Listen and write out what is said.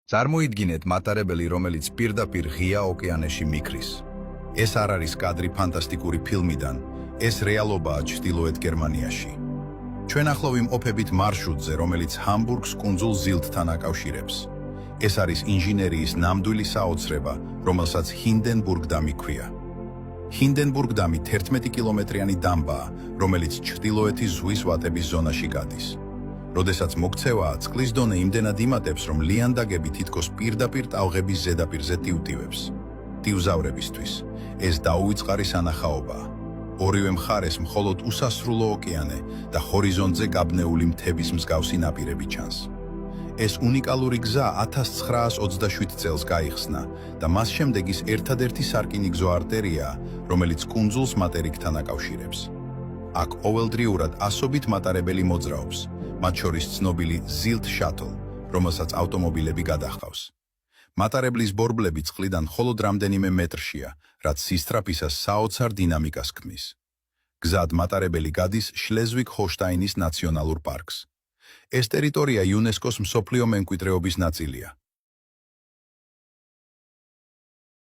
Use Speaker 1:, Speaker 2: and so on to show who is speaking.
Speaker 1: წარმოიდგინეთ მატარებელი, რომელიც პირდაპირ ღია ოკეანეში მიქრის. ეს არ არის კადრი ფანტასტიკური ფილმიდან, ეს რეალობაა ჩრდილოეთ გერმანიაში. ჩვენ ახლო ვიმყოფებით მარშრუტზე, რომელიც ჰამბურგს კუნძულ ზილდთან აკავშირებს. ეს არის ინჟინერიის ნამდვილი საოცრება, რომელსაც ჰინდენბურგ-დამი ჰქვია. ჰინდენბურგ-დამი 11 კილომეტრიანი დამბაა, რომელიც ჩრდილოეთის ზღვის ვატების ზონაში გადის. როდესაც მოქცევაა, წყლის დონე იმდენად იმატებს, რომ ლიანდაგები თითქოს პირდაპირ ტალღების ზედაპირზე ტივტივებს. ტივზავრებისთვის ეს დაუვიწყარი სანახაობაა. ორივე მხარეს მხოლოდ უსასრულო ოკეანე და ჰორიზონტზე გაბნეული მთების მსგავსი ნაპირები ჩანს. ეს უნიკალური გზა 1927 წელს გაიხსნა და მას შემდეგ ის ერთადერთი სარკინიგზო არტერიაა, რომელიც კუნძულს მატერიკთან აკავშირებს. აქ ყოველდღიურად ასობით მატარებელი მოძრაობს, მათ შორის ცნობილი Zild Shuttle, რომელსაც ავტომობილები გადაჰყავს. მატარებლის ბორბლები წყლიდან მხოლოდ რამდენიმე მეტრშია, რაც სისწრაფისას საოცარ დინამიკას ქმნის. გზად მატარებელი გადის შლეზვიგ-ჰოლშტაინის ნაციონალურ პარკს. ეს ტერიტორია იუნესკოს მსოფლიო მემკვიდრეობის ნაწილია.